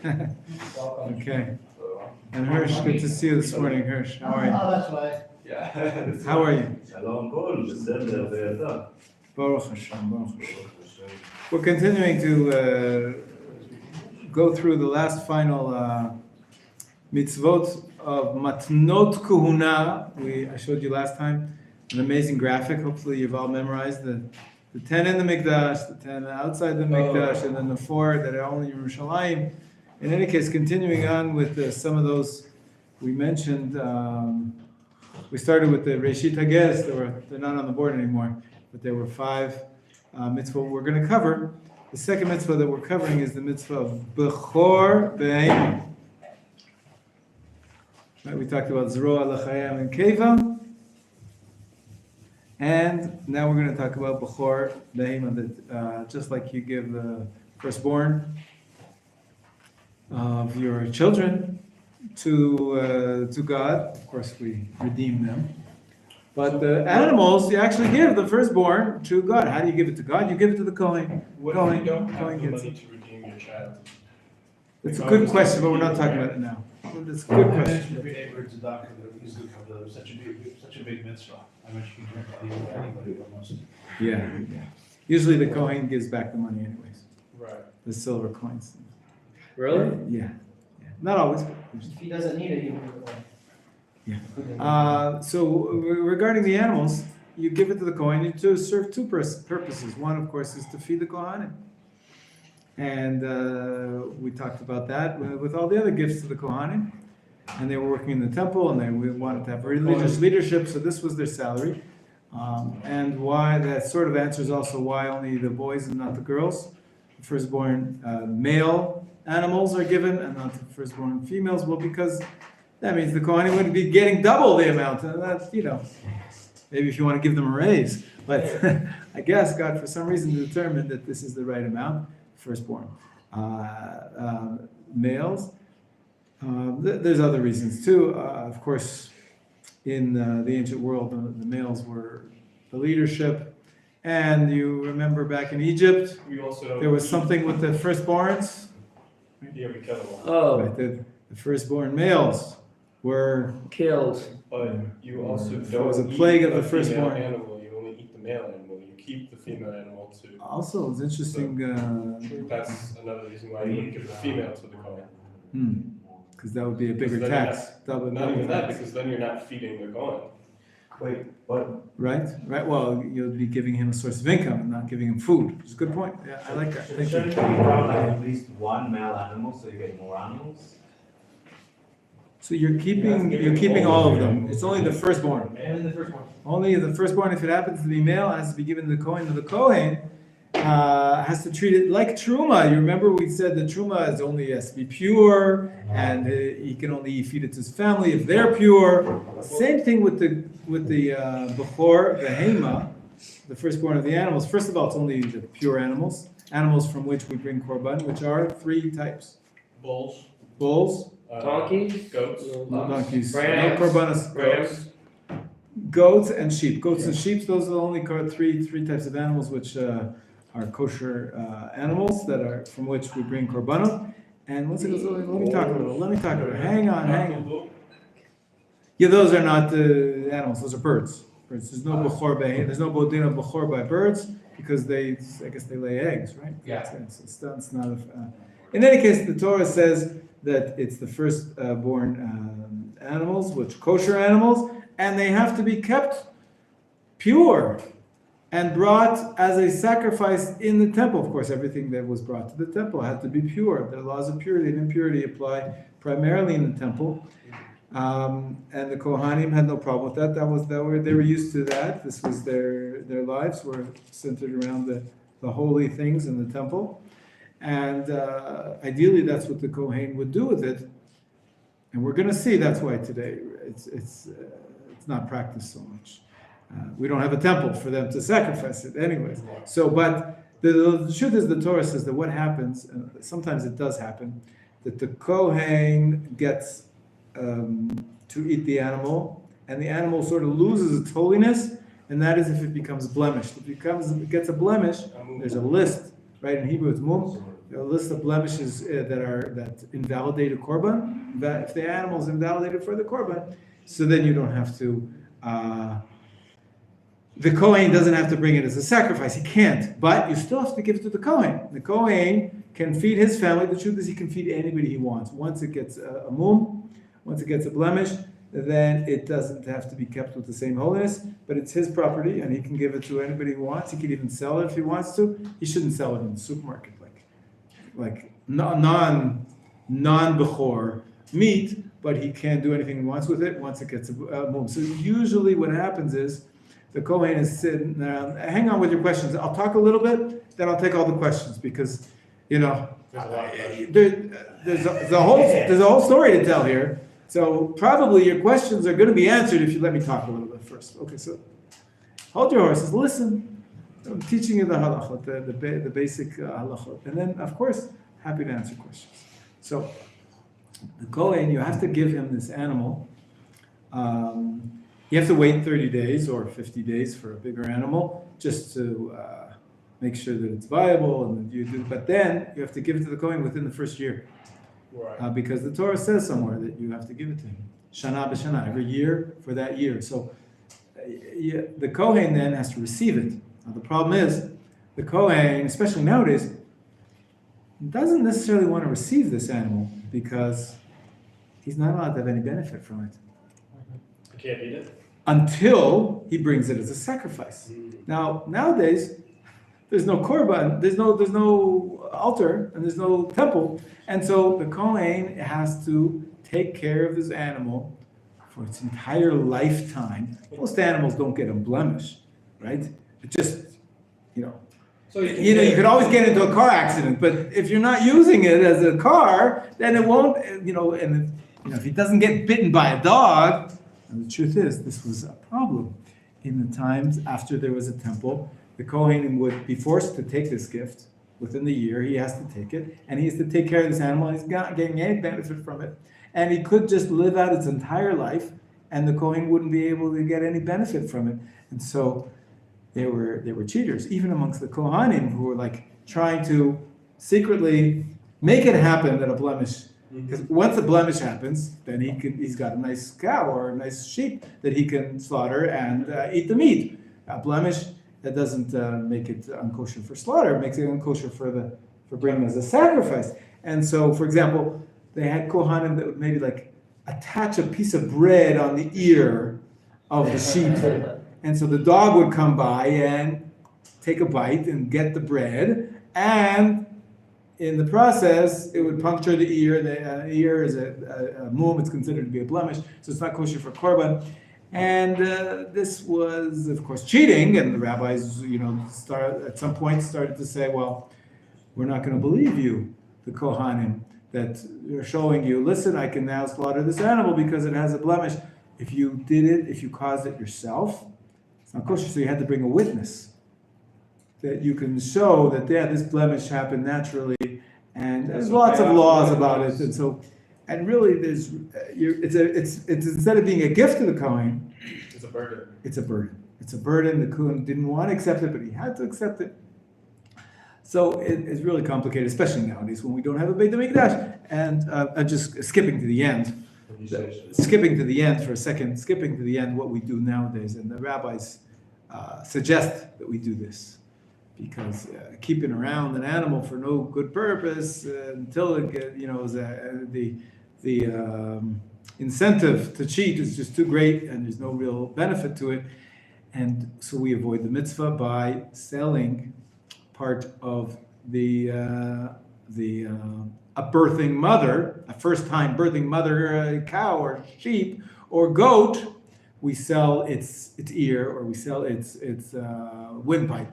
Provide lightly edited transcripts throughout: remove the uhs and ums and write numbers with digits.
Okay. And Hirsch, good to see you this morning, Hirsch. How are you? Oh, that's right. Yeah. How are you? Shalom kol, בסדר, ואתה? Baruch Hashem, Baruch Hashem. We're continuing to go through the last final mitzvot of matnot kuhuna. I showed you last time an amazing graphic. Hopefully you've all memorized the 10 in the Mikdash, the 10 outside the Mikdash, and then the 4 that are only in Yerushalayim. In any case, continuing on with some of those we mentioned, we started with the Reshit Hages. They're not on the board anymore, but there were 5 mitzvot we're going to cover. The second mitzvah that we're covering is the mitzvah of Bechor Behema. Right, we talked about Zroa L'Chayam and Keva. And now we're going to talk about Bechor Behema, that just like you give the firstborn of your children to God, of course we redeem them. But the animals, you actually give the firstborn to God. How do you give it to God? You give it to the Kohen. What if you don't have the money to redeem your child? It's a good question, but we're not talking about it now. It's a good question. It's a doctor that he's good for such a big mitzvah. I mean, you can drink anybody almost. Yeah. Usually the Kohen gives back the money anyways. Right. The silver coins. Really? Yeah. Not always. If he doesn't need it, he can give it away. So regarding the animals, you give it to the Kohen to serve 2 purposes. One, of course, is to feed the Kohanim. And we talked about that with all the other gifts to the Kohanim. And they were working in the temple, and we wanted to have religious leadership, so this was their salary. And why that sort of answers also why only the boys and not the girls. The firstborn male animals are given, and not the firstborn females. Well, because that means the Kohanim would be getting double the amount. And that's, maybe if you want to give them a raise. But I guess God, for some reason, determined that this is the right amount, firstborn males. There's other reasons too. Of course, in the ancient world, the males were the leadership. And you remember back in Egypt, there was something with the firstborns. Yeah, we kill them all. Oh, Right, the firstborn males were killed. But you also There don't was a eat plague of the the firstborn. female animal. You only eat the male animal. You keep the female animal to. also, it's interesting. That's another reason why you would give the female to the Kohen. Because that would be a bigger Because then tax. Double Not even that, tax. because then you're not feeding the Kohen. Wait, what? Right. Well, you'll be giving him a source of income and not giving him food. It's a good point. Yeah, I like that. Thank Shouldn't you. you brought like at least 1 male animal so you get more animals? So you're keeping all of them. It's only the firstborn. And the first one. Only the firstborn, if it happens to be male, has to be given to the Kohen. And the Kohen has to treat it like Truma. You remember we said that Truma has to be pure, and he can only feed it to his family if they're pure. Same thing with the Bechor, the Hema, the firstborn of the animals. First of all, it's only the pure animals from which we bring korban, which are 3 types: Bulls. bulls, Donkeys? Goats. donkeys, no Rams. korbanos, Rams. goats and sheep. Goats and sheep, those are the only 3 types of animals which are kosher animals that are from which we bring korbanot. And let me talk about it. Hang on. Yeah, those are not animals. Those are birds. There's no bechor by. There's no bodin of bechor by birds because I guess they lay eggs, right? Yeah. It's not. In any case, the Torah says that it's the firstborn animals, which kosher animals, and they have to be kept pure and brought as a sacrifice in the temple. Of course, everything that was brought to the temple had to be pure. The laws of purity and impurity apply primarily in the temple. And the Kohanim had no problem with that. They were used to that. This was their lives were centered around the holy things in the temple. And ideally, that's what the Kohen would do with it. And we're going to see that's why today it's not practiced so much. We don't have a temple for them to sacrifice it anyways. So, but the truth is the Torah says that what happens, sometimes it does happen, that the Kohen gets to eat the animal, and the animal sort of loses its holiness, and that is if it becomes blemished. If it gets a blemish, there's a list, right? In Hebrew it's mum. a list of blemishes that invalidate a korban. That if the animal is invalidated for the korban, so then you don't have to. The Kohen doesn't have to bring it as a sacrifice. He can't, but you still have to give it to the Kohen. The Kohen can feed his family. The truth is, he can feed anybody he wants. Once it gets a mum, once it gets a blemish, then it doesn't have to be kept with the same holiness, but it's his property, and he can give it to anybody he wants. He can even sell it if he wants to. He shouldn't sell it in the supermarket, like non-bechor meat, but he can't do anything he wants with it once it gets a mum. So usually what happens is, the Kohen is sitting around. Hang on with your questions. I'll talk a little bit, then I'll take all the questions because, there's a whole story to tell here. So probably your questions are going to be answered if you let me talk a little bit first. Okay, so hold your horses, listen. I'm teaching you the halachot, the basic halachot, and then of course happy to answer questions. So the Kohen, you have to give him this animal. You have to wait 30 days or 50 days for a bigger animal just to make sure that it's viable, and that you do. But then you have to give it to the Kohen within the first year, because the Torah says somewhere that you have to give it to him. Shana b'shana, every year for that year. So the Kohen then has to receive it. Now the problem is, the Kohen, especially nowadays, doesn't necessarily want to receive this animal because he's not allowed to have any benefit from it. You can't eat it? Until he brings it as a sacrifice. Now, nowadays, there's no korban, there's no altar, and there's no temple, and so the Kohen has to take care of his animal for its entire lifetime. Most animals don't get a blemish, right? It just, So you could always get into a car accident, but if you're not using it as a car, then it won't, if he doesn't get bitten by a dog. And the truth is, this was a problem. In the times after there was a temple, the Kohen would be forced to take this gift. Within the year, he has to take it, and he has to take care of this animal, and he's not getting any benefit from it. And he could just live out its entire life, and the Kohen wouldn't be able to get any benefit from it. And so they were cheaters, even amongst the Kohanim, who were trying to secretly make it happen that a blemish. Because once a blemish happens, then he's got a nice cow or a nice sheep that he can slaughter and eat the meat. A blemish that doesn't make it unkosher for slaughter, makes it unkosher for bringing as a sacrifice. And so, for example, they had Kohanim that would maybe attach a piece of bread on the ear of the sheep, and so the dog would come by and take a bite and get the bread, and in the process, it would puncture the ear. The ear is a mum; it's considered to be a blemish, so it's not kosher for korban. And this was, of course, cheating. And the rabbis, at some point started to say, "Well, we're not going to believe you, the Kohanim, that you're showing you. Listen, I can now slaughter this animal because it has a blemish. If you did it, if you caused it yourself, it's not kosher. So you had to bring a witness that you can show that this blemish happened naturally." And there's lots of laws about it, and really, it's instead of being a gift to the Kohen, it's a burden. It's a burden. It's a burden. The Kohen didn't want to accept it, but he had to accept it. So it's really complicated, especially nowadays when we don't have a Beit HaMikdash. And I'm just skipping to the end. Skipping to the end for a second. Skipping to the end, what we do nowadays, and the rabbis suggest that we do this. Because keeping around an animal for no good purpose until it get, the incentive to cheat is just too great, and there's no real benefit to it, and so we avoid the mitzvah by selling part of a birthing mother, a first-time birthing mother, cow or sheep or goat. We sell its ear, or we sell its windpipe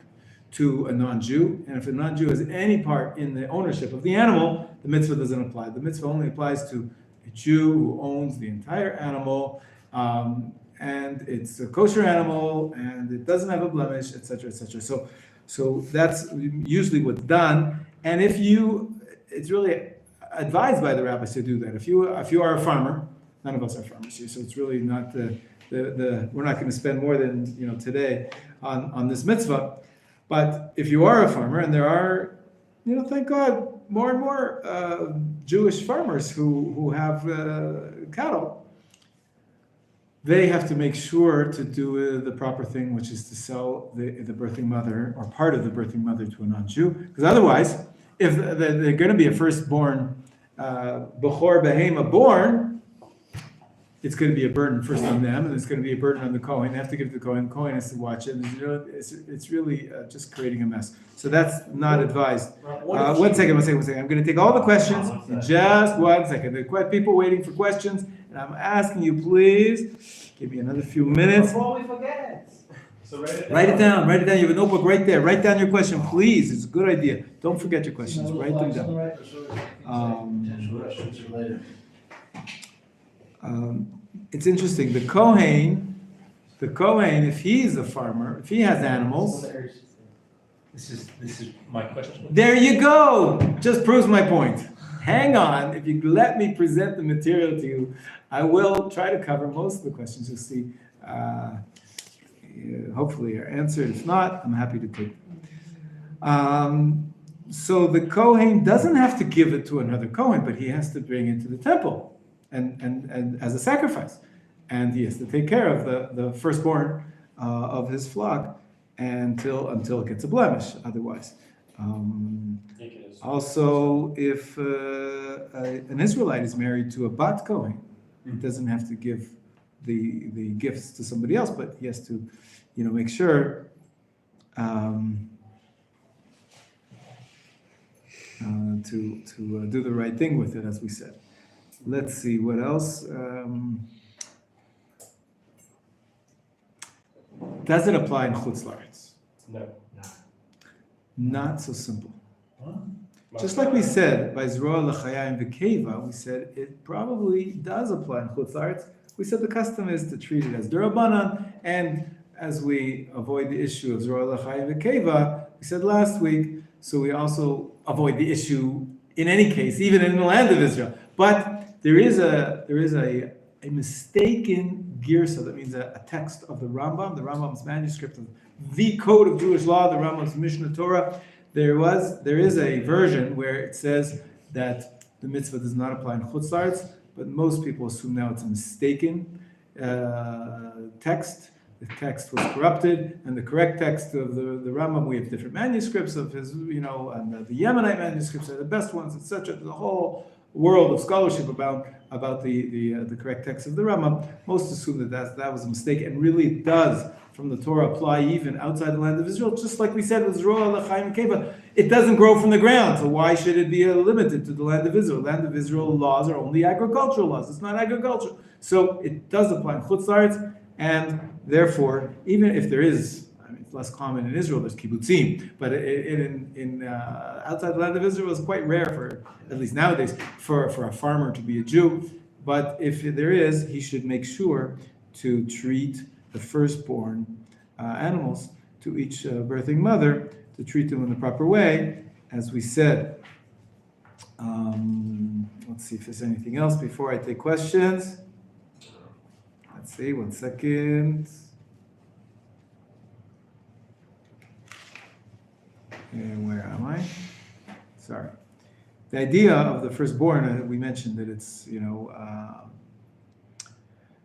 to a non-Jew, and if a non-Jew has any part in the ownership of the animal, the mitzvah doesn't apply. The mitzvah only applies to a Jew who owns the entire animal, and it's a kosher animal, and it doesn't have a blemish, etc., etc. So that's usually what's done, and it's really advised by the rabbis to do that. If you are a farmer, none of us are farmers here, so it's really not we're not going to spend more than today on this mitzvah. But if you are a farmer, and there are, thank God, more and more Jewish farmers who have cattle, they have to make sure to do the proper thing, which is to sell the birthing mother or part of the birthing mother to a non-Jew. Because otherwise, if they're going to be a firstborn, Bechor Behema born, it's going to be a burden first on them, and it's going to be a burden on the Kohen. They have to give it to the Kohen. The Kohen has to watch it. And, it's really just creating a mess. So that's not advised. One second. I'm going to take all the questions in just 1 second. There are quite people waiting for questions, and I'm asking you, please, give me another few minutes. Before we forget. So Write it down. You have a notebook right there. Write down your question, please. It's a good idea. Don't forget your questions. Write them down. It's interesting. The Kohen, if he's a farmer, if he has animals, This is my question. there you go. Just proves my point. Hang on. If you let me present the material to you, I will try to cover most of the questions. You'll see. Hopefully are answered. If not, I'm happy to take them. So the Kohen doesn't have to give it to another Kohen, but he has to bring it to the temple and as a sacrifice. And he has to take care of the firstborn of his flock until it gets a blemish, otherwise. Also, if an Israelite is married to a Bat Kohen, he doesn't have to give the gifts to somebody else, but he has to, make sure to do the right thing with it, as we said. Let's see what else. Does it apply in Chutz La'aretz? No. Not so simple. Just like we said by Zroa L'Chayim V'Keva, we said it probably does apply in Chutz La'aretz. We said the custom is to treat it as D'Rabbanan, and as we avoid the issue of Zroa L'Chayim V'Keva, we said last week, so we also avoid the issue in any case, even in the land of Israel. But there is a mistaken girsa, that means a text of the Rambam's manuscript of the code of Jewish law, the Rambam's Mishnah Torah. There is a version where it says that the mitzvah does not apply in Chutz La'aretz, but most people assume now it's a mistaken text. The text was corrupted, and the correct text of the Rambam, we have different manuscripts of his, and the Yemenite manuscripts are the best ones, etc. The whole world of scholarship about the correct text of the Rambam. Most assume that was a mistake, and really it does, from the Torah, apply even outside the land of Israel. Just like we said with Zroa L'Chayim V'Keva, it doesn't grow from the ground, so why should it be limited to the land of Israel? Land of Israel laws are only agricultural laws. It's not agriculture, so it does apply in Chutz La'aretz, and therefore, even if there is, it's less common in Israel, there's kibbutzim, but in outside the land of Israel, it's quite rare for, at least nowadays, for a farmer to be a Jew. But if there is, he should make sure to treat the firstborn animals to each birthing mother, to treat them in the proper way, as we said. Let's see if there's anything else before I take questions. Let's see, 1 second. And where am I? Sorry. The idea of the firstborn, we mentioned that it's,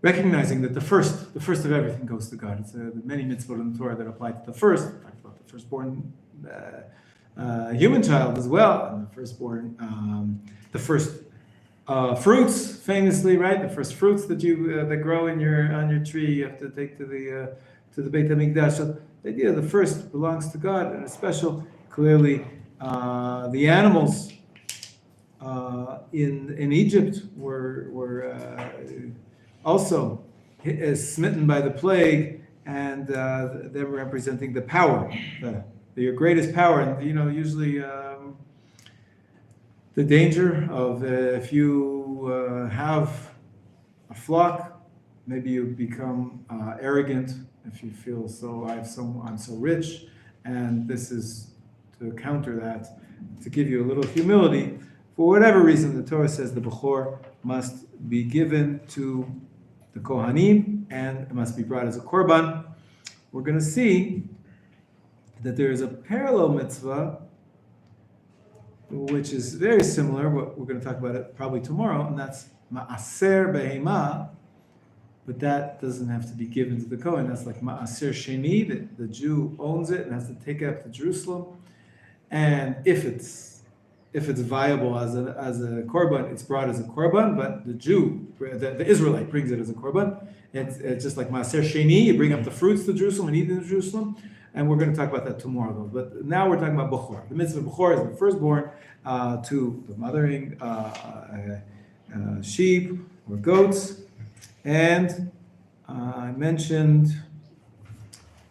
recognizing that the first of everything goes to God. It's many mitzvot in the Torah that apply to the first. We talked about the firstborn human child as well, and the firstborn, the first fruits, famously, right? The first fruits that grow on your tree, you have to take to the Beit HaMikdash. So the idea of the first belongs to God, and especially clearly the animals in Egypt were also smitten by the plague, and they were representing the power, your greatest power. And usually the danger of if you have a flock, maybe you become arrogant. If you feel I'm so rich, and this is to counter that, to give you a little humility. For whatever reason, the Torah says the Bechor must be given to the Kohanim, and it must be brought as a korban. We're going to see that there is a parallel mitzvah which is very similar. What we're going to talk about it probably tomorrow, and that's ma'aser behema. But that doesn't have to be given to the Kohen. That's like ma'aser sheni, that the Jew owns it and has to take it up to Jerusalem. And if it's viable as a korban, it's brought as a korban. But the Jew, the Israelite, brings it as a korban. It's just like maaser sheni. You bring up the fruits to Jerusalem and eat in Jerusalem. And we're going to talk about that tomorrow, though. But now we're talking about Bechor. The mitzvah of Bechor is the firstborn to the mothering sheep or goats. And I mentioned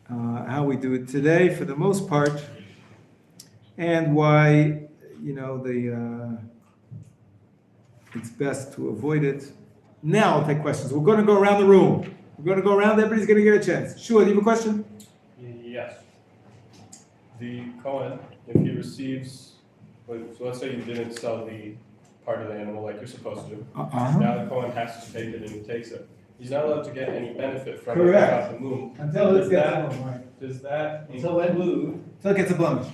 how we do it today for the most part, and why, it's best to avoid it. Now I'll take questions. We're going to go around the room. We're going to go around. Everybody's going to get a chance. Shua, do you have a question? Yes. The Kohen, if he receives, so let's say you didn't sell the part of the animal like you're supposed to. Now the Kohen has to take it and he takes it. He's not allowed to get any benefit from it without the moon. Until it gets a blemish. Does that Until it moves. Until it gets a blemish.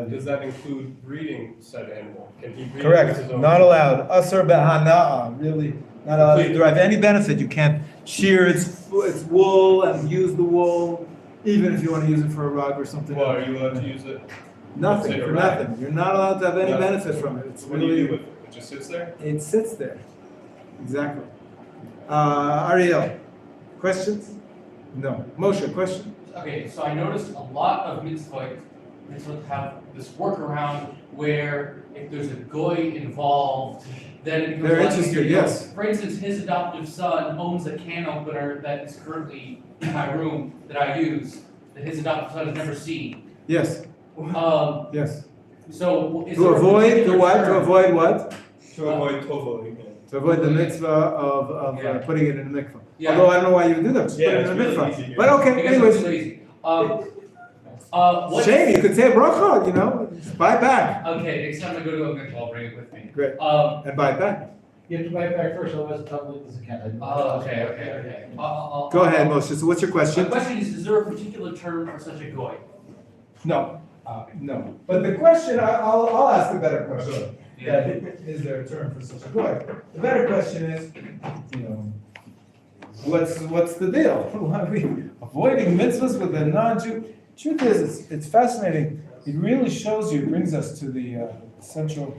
does that include breeding said animal? Can he breed it with Correct. his own? Not allowed. Asar behana'a. Really not allowed to derive any benefit. You can't shear its wool and use the wool, even if you want to use it for a rug or something. Well, are you allowed to use it? Nothing, Say a for rag. nothing. You're not allowed to have any Nothing. benefit from it. It's What do you really, do with it? It just sits there? it sits there. Exactly. Ariel, questions? No. Moshe, question? Okay, so I noticed a lot of mitzvot have this workaround where if there's a goy involved, then it becomes They're a lot interested, easier. yes. For instance, his adoptive son owns a can opener that is currently in my room that I use, that his adoptive son has never seen. Yes, yes. So is To there a avoid, to particular what? To term? avoid what? To avoid tovo. To avoid the mitzvah of Yeah. Putting it in the mikvah. Yeah. Although I don't know why you would do that, just Yeah, put it it's in the really mikvah. easy here. But okay, Because it's anyways. so easy. What Shame, you could say a bracha, just buy it back. Okay, next time I go to a mikvah, I'll bring it with me. Great. Um, And buy it back. You have to buy it back first, otherwise the public doesn't count. okay. Go ahead, Moshe. So what's your My question? question is there a particular term for such a goy? No, no. But the question, I'll ask a better question. Yeah. Is there a term for such a goy? The better question is, what's the deal? Why are we avoiding mitzvahs with a non-Jew? Truth is, it's fascinating. It really shows you, brings us to the central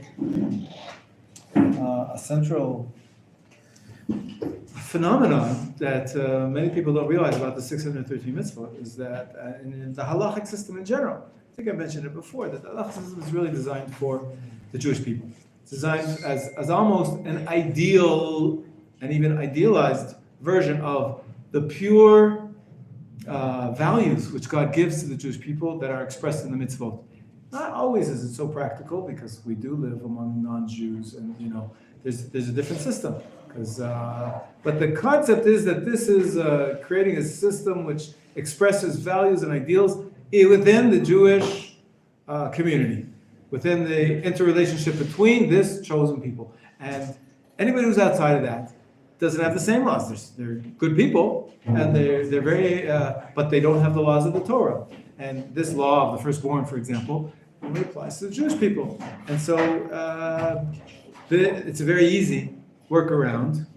phenomenon that many people don't realize about the 613 mitzvah is that in the halachic system in general, I think I mentioned it before, that the halachic system is really designed for the Jewish people. It's designed as almost an ideal and even idealized version of the pure values which God gives to the Jewish people that are expressed in the mitzvot. Not always is it so practical because we do live among non-Jews, and there's a different system. But the concept is that this is creating a system which expresses values and ideals within the Jewish community, within the interrelationship between this chosen people. And anybody who's outside of that doesn't have the same laws. They're good people, and they're very, but they don't have the laws of the Torah. And this law of the firstborn, for example, only applies to the Jewish people. And so it's a very easy workaround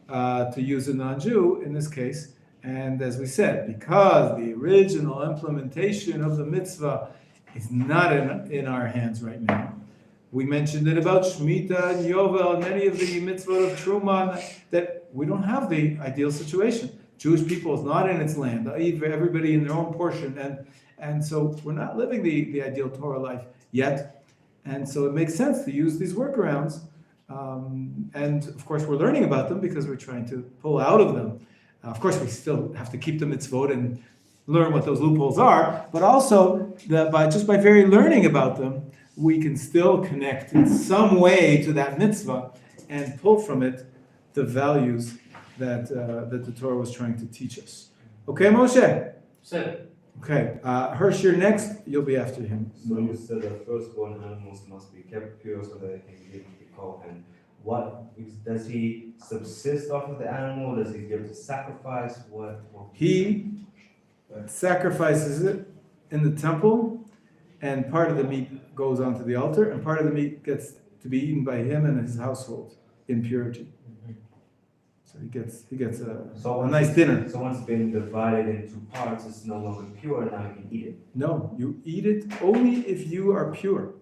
to use a non-Jew in this case. And as we said, because the original implementation of the mitzvah is not in our hands right now. We mentioned it about Shemitah and Yovel and many of the mitzvot of Truma, that we don't have the ideal situation. Jewish people is not in its land, everybody in their own portion, and so we're not living the ideal Torah life yet. And so it makes sense to use these workarounds. And of course, we're learning about them because we're trying to pull out of them. Of course, we still have to keep the mitzvot and learn what those loopholes are, but also by very learning about them, we can still connect in some way to that mitzvah and pull from it the values that the Torah was trying to teach us. Okay, Moshe? Said. Okay, Hirsch, you're next. You'll be after him. So you said the firstborn animals must be kept pure so that they can give the Kohen. Does he subsist off of the animal? Does he give the sacrifice? What? He sacrifices it in the temple, and part of the meat goes onto the altar, and part of the meat gets to be eaten by him and his household in purity. So he gets a nice dinner. So once it's been divided into parts, it's no longer pure, now you can eat it. No, you eat it only if you are pure.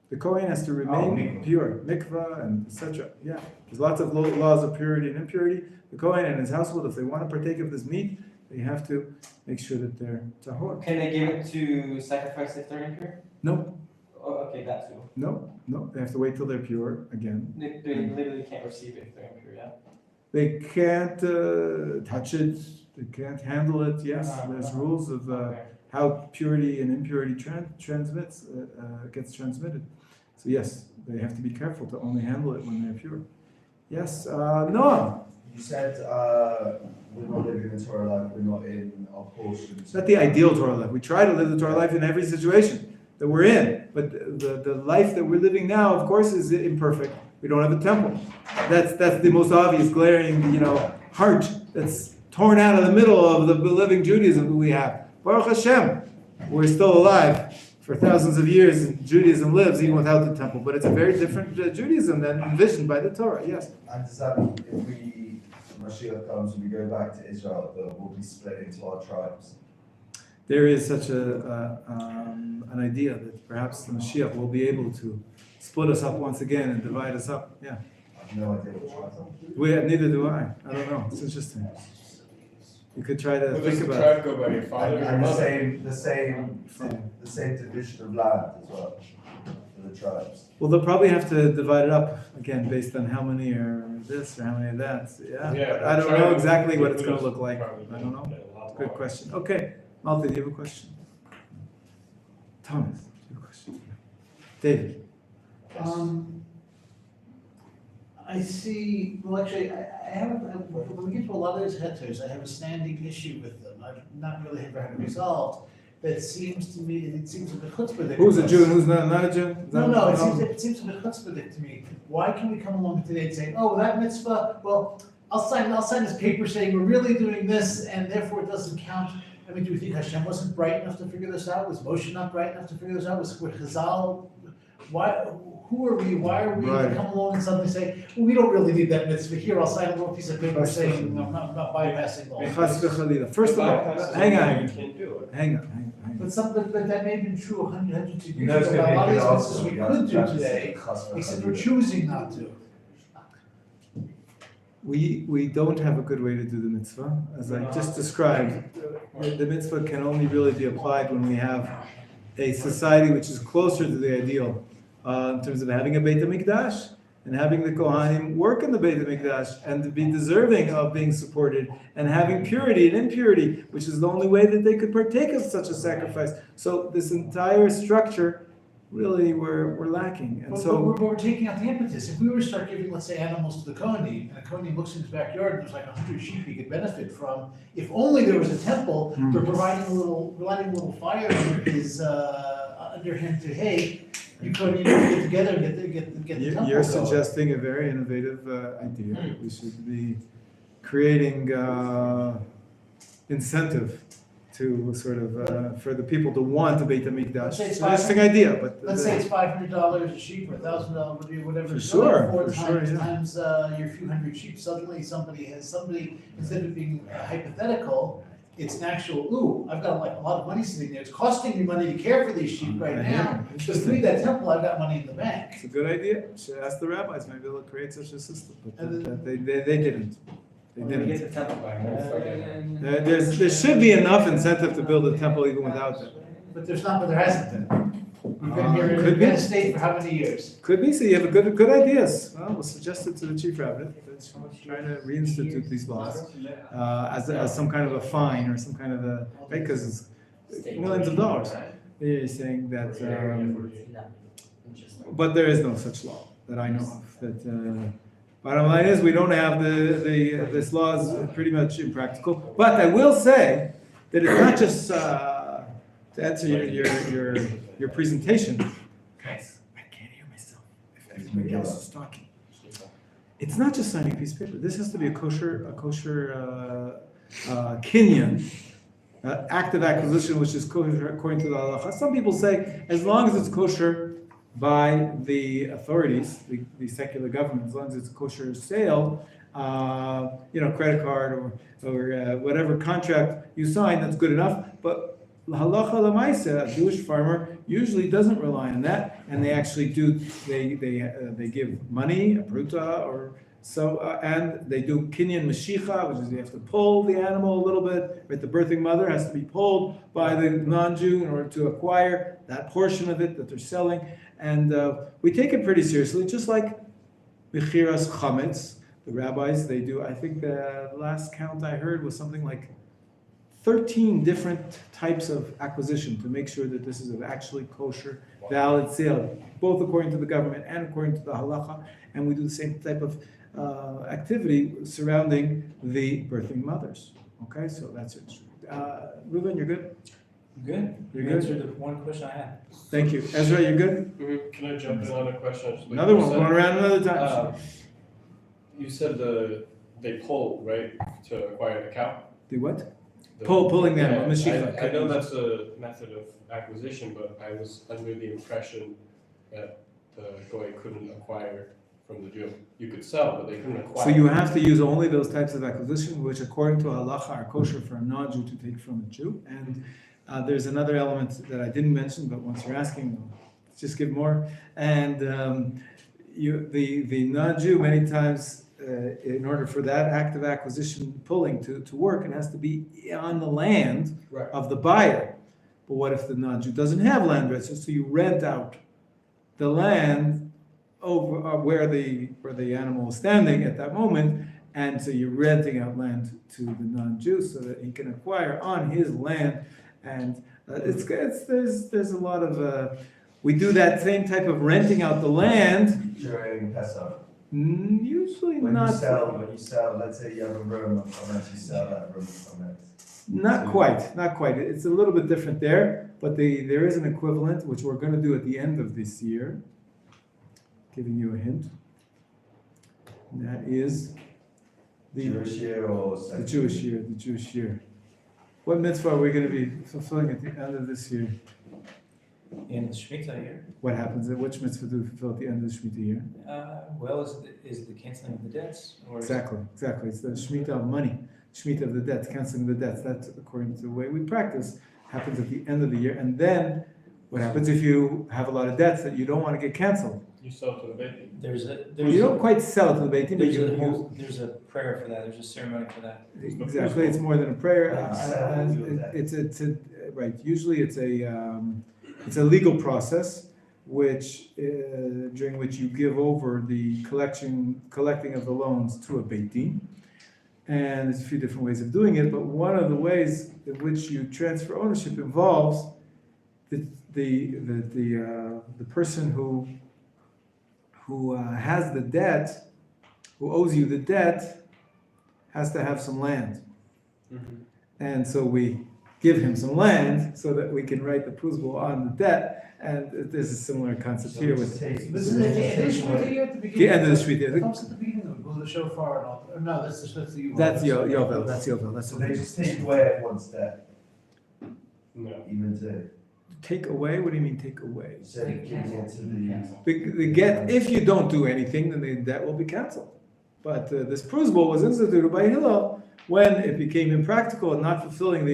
The Kohen has to remain mikvah. pure, mikvah and etc. Yeah, there's lots of laws of purity and impurity. The Kohen and his household, if they want to partake of this meat, they have to make sure that they're tahor. Can they give it to sacrifice if they're impure? No, Oh, okay, that too. no, they have to wait till they're pure again. They literally can't receive it if they're impure, yeah? They can't touch it, they can't handle it. Yes, there's rules of Okay. how purity and impurity gets transmitted. So yes, they have to be careful to only handle it when they're pure. Yes, Noah. You said we're not living in Torah life, we're not in our portions. It's not the ideal Torah life. We try to live the Torah life in every situation that we're in, but the life that we're living now, of course, is imperfect. We don't have a temple. That's the most obvious, glaring, heart that's torn out of the middle of the living Judaism that we have. Baruch Hashem, we're still alive for thousands of years, and Judaism lives even without the temple. But it's a very different Judaism than envisioned by the Torah. Yes. And does that mean if Mashiach comes and we go back to Israel, that we'll be split into our tribes? There is such an idea that perhaps the Mashiach will be able to split us up once again and divide us up. Yeah. I have no idea what tribes are. Neither do I. I don't know. It's interesting. You could try to Well, does think the about it. tribe go by your father or your And mother? the same division of land as well for the tribes. Well, they'll probably have to divide it up again based on how many are this or how many are that. Yeah, but I don't know exactly what it's going to look like. I don't know. Good question. Okay, Malta, do you have a question? Thomas, do you have a question? David. I see, well, actually, I have, when we get to a lot of these headers, I have a standing issue with them. I've not really ever had it resolved. That seems to me, it seems a bit chutzpahdik. Who's a Jew and who's not a Jew? Is that- No, it seems a bit chutzpahdik to me. Why can we come along today and say, oh, that mitzvah, well, I'll sign this paper saying we're really doing this and therefore it doesn't count. I mean, do you think Hashem wasn't bright enough to figure this out? Was Moshe not bright enough to figure this out? Was Chazal? Who are we? Why are we Right. to come along and suddenly say, well, we don't really need that mitzvah here, I'll sign a little piece of paper saying I'm not bypassing all. Chas v'chalila. First of all, hang on. Hang on. But that may have been true hundreds of You years know it's ago. going to A lot be of good these also. mitzvahs we You have could to do say today, chas except we're v'chalila. choosing not to. We don't have a good way to do the mitzvah. As I just described, the mitzvah can only really be applied when we have a society which is closer to the ideal in terms of having a Beit HaMikdash and having the Kohanim work in the Beit HaMikdash and to be deserving of being supported and having purity and impurity, which is the only way that they could partake of such a sacrifice. So this entire structure, really, we're lacking. And But so we're taking out the impetus. If we were to start giving, let's say, animals to the Kohanim, and the Kohanim looks in his backyard and there's like 100 sheep he could benefit from, if only there was a temple, we're providing a little fire under him to, hey, you Kohanim get together and get the temple You're going. suggesting a very innovative idea. We should be creating incentive to sort of for the people to want a Beit HaMikdash. Let's say It's it's an interesting idea, but Let's say it's $500 a sheep or $1,000, whatever. For it's sure, four for sure, yeah. times your few hundred sheep. Suddenly somebody, instead of being hypothetical, it's an actual, ooh, I've got like a lot of money sitting there. It's costing me money to care for these sheep right I now. know. Just to leave that temple, I've got money in the bank. it's a good idea. Should ask the rabbis. Maybe they'll create such a system, but And they didn't. They When we get didn't. to temple back, There should be enough incentive to build a temple even without that. But there hasn't been. We've been here Could in be. Penn State for how many years? Could be. So you have good ideas. Well, we'll suggest it to the chief rabbi. Let's try to reinstitute these laws as some kind of a fine or some kind of a right because it's millions of dollars. You're saying that, but there is no such law that I know of. That bottom line is we don't have this law is pretty much impractical. But I will say that it's not just to answer your presentation. Guys, I can't hear myself if everybody else is talking. It's not just signing a piece of paper. This has to be a kosher kinyan, active acquisition, which is kosher according to the halacha. Some people say as long as it's kosher by the authorities, the secular government, as long as it's kosher sale, credit card or whatever contract you sign, that's good enough. But halacha l'maaseh, a Jewish farmer usually doesn't rely on that, and they actually do. They give money, a pruta, or so, and they do kinyan mashicha, which is you have to pull the animal a little bit. Right, the birthing mother has to be pulled by the non-Jew in order to acquire that portion of it that they're selling, and we take it pretty seriously, just like mechiras chametz. The rabbis, they do. I think the last count I heard was something like 13 different types of acquisition to make sure that this is an actually kosher, valid sale, both according to the government and according to the halacha. And we do the same type of activity surrounding the birthing mothers. Okay, so that's it. Reuven, you're good? Good. You're You good? answered the one question I had. Thank you. Ezra, you're good? Can I jump in on a question? Another one, going around another time. You said they pull, right, to acquire an account? The what? Pulling them, Yeah, mashicha. I know that's a method of acquisition, but I was under the impression that the goy couldn't acquire from the Jew. You could sell, but they couldn't acquire. So you have to use only those types of acquisition, which according to halacha are kosher for a non-Jew to take from a Jew. And there's another element that I didn't mention, but once you're asking, let's just give more. And the non-Jew many times, in order for that active acquisition pulling to work, it has to be on the land Right. of the buyer. But what if the non-Jew doesn't have land rights? So you rent out the land over where the animal is standing at that moment, and so you're renting out land to the non-Jew so that he can acquire on his land. And there's a lot of we do that same type of renting out the land. During Pesach. Usually When not. you sell, let's say you have a room of comments, you sell that room of comments. Not quite. It's a little bit different there, but there is an equivalent, which we're going to do at the end of this year. Giving you a hint. And that is the Jewish year or the Jewish year. What mitzvah are we going to be fulfilling at the end of this year? In the Shemitah year, What happens? Which mitzvah do we fulfill at the end of the Shemitah year? is the canceling of the debts? Or is Exactly. It's the Shemitah of money, Shemitah of the debts, canceling the debts. That's according to the way we practice. Happens at the end of the year, and then what happens if you have a lot of debts that you don't want to get canceled? You sell to the baby. You don't quite sell it to the Beit Din, but you There's a prayer for that, there's a ceremony for that. exactly. It's more than a prayer. Yeah, And it's a right. Usually, it's a legal process, during which you give over the collecting of the loans to a Beit Din. And there's a few different ways of doing it, but one of the ways in which you transfer ownership involves the person who has the debt, who owes you the debt, has to have some land. And so we give him some land so that we can write the prusbul on the debt. And there's a similar concept here with This is the end of the Shemitah year at the beginning. the end of the It Shemitah. comes at the beginning of it, blow the shofar and all, or no, that's the Yuval. That's Yovel. That's Yovel. That's So they okay. just take away everyone's debt, No. even to, Take away? What do you mean take away? instead of giving it to If you don't do anything, then the debt will be canceled. But this prusbul was instituted by Hillel when it became impractical and not fulfilling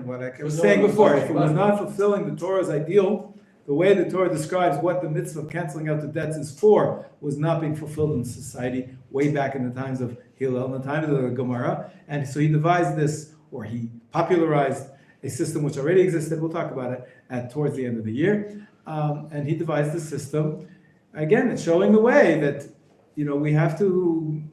what I was saying before, if it was not fulfilling the Torah's ideal, the way the Torah describes what the mitzvah of canceling out the debts is for was not being fulfilled in society way back in the times of Hillel, in the times of the Gemara. And so he devised this, or he popularized a system which already existed, we'll talk about it towards the end of the year. And he devised this system. Again, it's showing the way that, we have to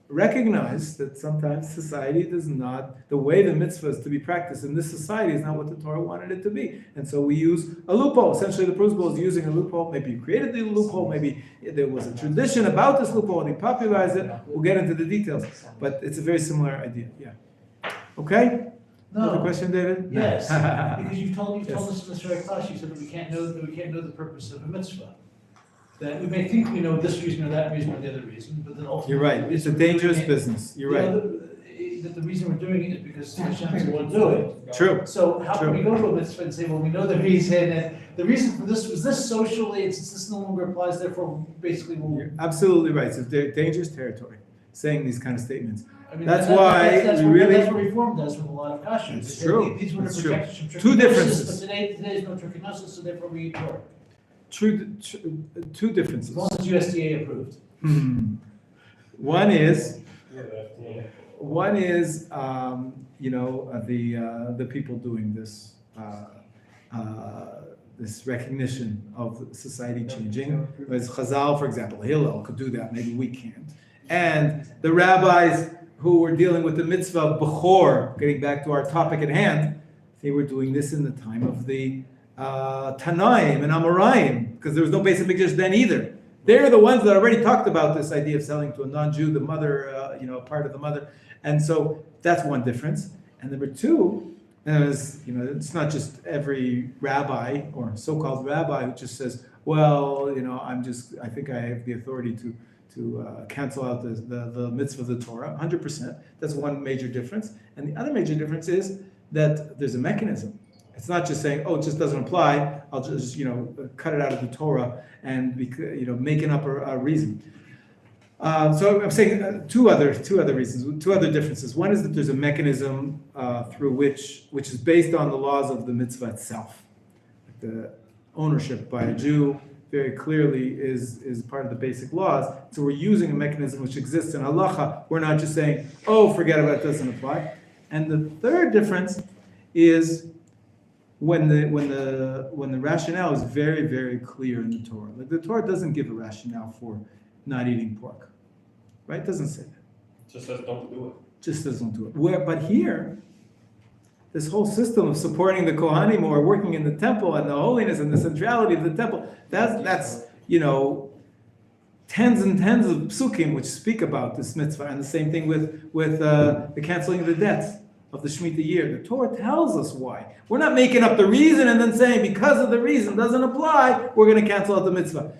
recognize that sometimes society does not, the way the mitzvah is to be practiced in this society is not what the Torah wanted it to be. And so we use a loophole. Essentially, the prusbul is using a loophole. Maybe you created the loophole. Maybe there was a tradition about this loophole and he popularized it. We'll get into the details. But it's a very similar idea. Yeah. Okay? Another No, question, David? yes, because you've told us in this very class, you said that we can't know the purpose of a mitzvah. That we may think we know this reason or that reason or the other reason, but then ultimately. You're right. It's a dangerous business. You're right. that the reason we're doing it is because Hashem's going to do it. True. So how can we go to a mitzvah and say, well, we know the reason, and the reason for this was this socially, and since this no longer applies, therefore, basically, we'll. You're absolutely right. It's dangerous territory, saying these kind of statements. I mean, That's why that's we what- really- That's what Reform does with a lot of kashrut. It's true. These were the It's true. protections from Two trichinosis, differences. But today's no trichinosis, so therefore we eat pork. Two differences. As long as it's USDA approved. One is, Yeah. the people doing this, this recognition of society changing. Whereas Chazal, for example, Hillel could do that, maybe we can't. And the rabbis who were dealing with the mitzvah of Bechor, getting back to our topic at hand, they were doing this in the time of the Tanaim and Amoraim, because there was no basic Mikdash then either. They're the ones that already talked about this idea of selling to a non-Jew the mother, part of the mother. And so that's one difference. And number two, is, it's not just every rabbi or so-called rabbi who just says, well, I think I have the authority to cancel out the mitzvah of the Torah, 100%. That's one major difference. And the other major difference is that there's a mechanism. It's not just saying, it just doesn't apply. I'll just, cut it out of the Torah and, making up a reason. So I'm saying two other reasons, two other differences. One is that there's a mechanism through which is based on the laws of the mitzvah itself. The ownership by a Jew very clearly is part of the basic laws. So we're using a mechanism which exists in halacha. We're not just saying, forget about it, doesn't apply. And the third difference is when the rationale is very, very clear in the Torah. Like the Torah doesn't give a rationale for not eating pork, right? It doesn't say that. Just says don't do it. Just doesn't do it. But here, this whole system of supporting the Kohanim who are working in the temple and the holiness and the centrality of the temple, that's tens and tens of psukim which speak about this mitzvah, and the same thing with the canceling of the debts of the Shemitah year. The Torah tells us why. We're not making up the reason and then saying because of the reason doesn't apply, we're going to cancel out the mitzvah.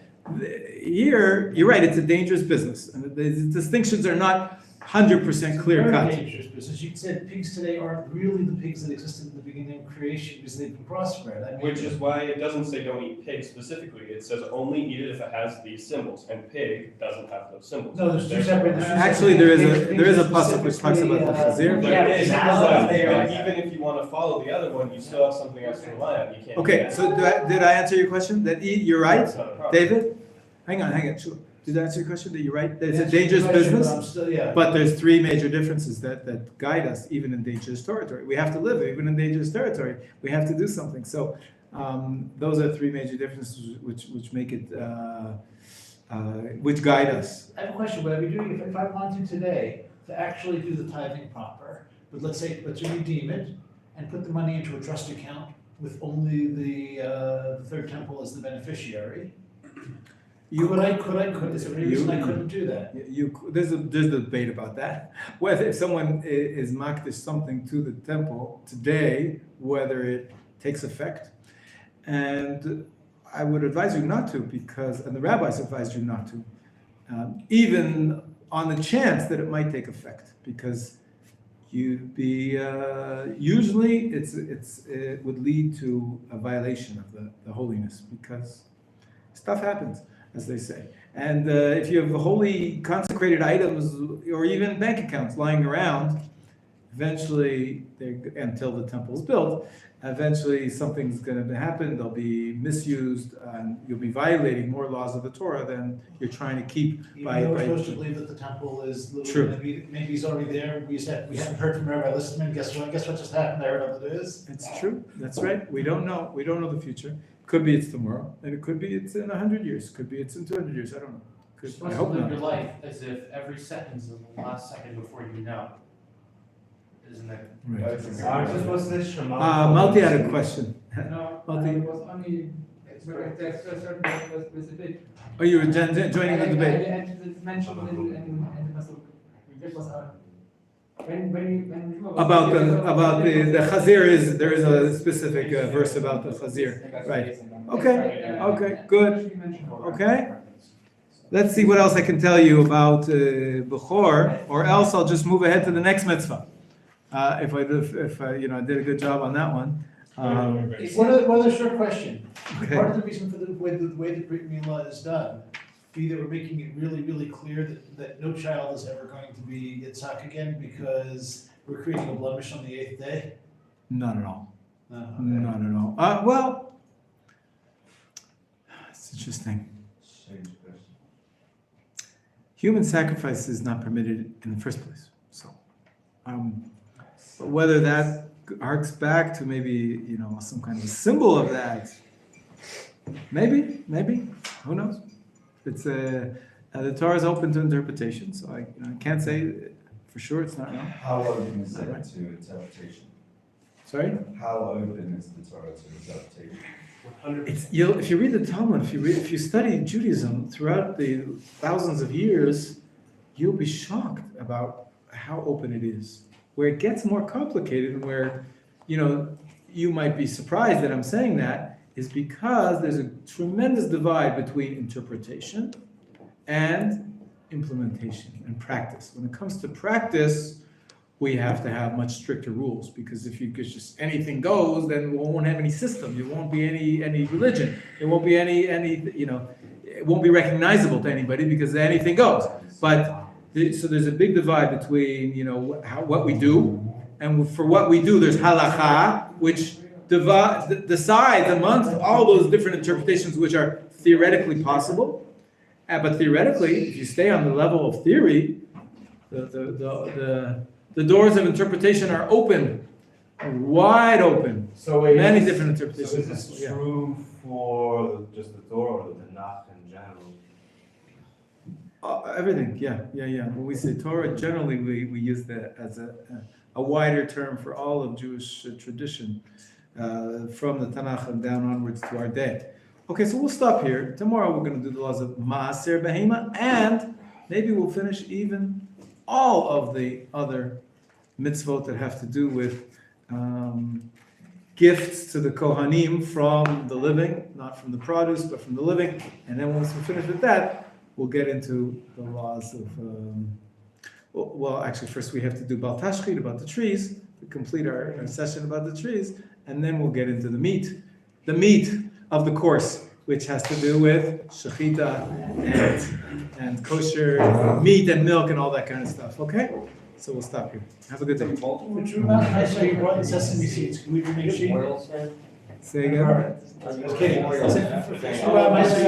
Here, you're right, it's a dangerous business. And the distinctions are not 100% clear Very cut. dangerous business. You said pigs today aren't really the pigs that existed in the beginning of creation because they've been crossbred. I mean, Which is why it doesn't say don't eat pig specifically. It says only eat it if it has these symbols, and pig doesn't have those symbols. No, there's two separate. Actually, there is a pasuk which talks about the chazir. But Yeah, it is, exactly. but even if you want to follow the other one, you still have something else to rely on. You can't. Okay, so did I answer your question? You're right, That's not a problem. David? Hang on, sure. Did I answer your question? That you're right? That it's a Yes, dangerous you're right, business? but I'm still, yeah. But there's three major differences that guide us, even in dangerous territory. We have to live even in dangerous territory. We have to do something. So those are three major differences which make it, which guide us. I have a question. Would I be doing, if I wanted today to actually do the tithing proper, but let's to redeem it and put the money into a trust account with only the third temple as the beneficiary? Could I, is there any reason I couldn't do that? There's a debate about that. Whether if someone is makdish something to the temple today, whether it takes effect. And I would advise you not to, and the rabbis advised you not to, even on the chance that it might take effect, because usually it would lead to a violation of the holiness, because stuff happens, as they say. And if you have holy consecrated items or even bank accounts lying around, eventually, until the temple is built, eventually something's going to happen, they'll be misused, and you'll be violating more laws of the Torah than you're trying to keep by... We're supposed to believe that the temple is True. Maybe he's already there. We haven't heard from Rabbi Listerman. Guess what just happened? I heard what it is. It's true, that's right. We don't know the future. Could be it's tomorrow, and it could be it's in 100 years, could be it's in 200 years, I don't know. You're I supposed to hope live not. your life as if every second is the last second before you know. Isn't it? Right. Aren't you supposed to say Shema? Malti had a question. No, Malti? it was only, it's a certain specific. Oh, you were joining the debate. It's mentioned in the Pasuk. It was, when About the chazir there is a specific verse about the chazir. Right. Okay, good. Okay. Let's see what else I can tell you about Bechor, or else I'll just move ahead to the next mitzvah. If I did a good job on that one. One other short question. Okay. Part of the reason for the way the Brit Milah is done, be that we're making it really, really clear that no child is ever going to be Yitzhak again because we're creating a blemish on the 8th day? Not at all. No, okay. Not at all. Well, it's interesting. Strange question. Human sacrifice is not permitted in the first place. So, whether that harks back to maybe, some kind of a symbol of that, maybe, who knows? It's the Torah is open to interpretation, so I can't say for sure it's not wrong. How open is it to interpretation? Sorry? How open is the Torah to interpretation? If you read the Talmud, if you study Judaism throughout the thousands of years, you'll be shocked about how open it is. Where it gets more complicated and where, you might be surprised that I'm saying that, is because there's a tremendous divide between interpretation and implementation and practice. When it comes to practice, we have to have much stricter rules, because if you just anything goes, then we won't have any system. There won't be any religion. There won't be any it won't be recognizable to anybody because anything goes. But so there's a big divide between what we do, and for what we do there's halakha, which decides amongst all those different interpretations which are theoretically possible. But theoretically, if you stay on the level of theory, the doors of interpretation are open, wide open. So Many different interpretations. So is this Yeah. true for just the Torah or the Tanakh in general? Everything, yeah. When we say Torah, generally we use that as a wider term for all of Jewish tradition, from the Tanakh and down onwards to our day. Okay, so we'll stop here. Tomorrow we're going to do the laws of Maaser Behema, and maybe we'll finish even all of the other mitzvot that have to do with gifts to the Kohanim from the living, not from the produce, but from the living. And then once we finish with that, we'll get into the laws of, actually first we have to do Bal Tashchit, about the trees, to complete our session about the trees, and then we'll get into the meat of the course, which has to do with shechita and kosher meat and milk and all that kind of stuff, okay? So we'll stop here. Have a good day. For True Mountain, I saw you brought the sesame seeds. Can we make sure? Say again? Just kidding. For True Mountain, I saw you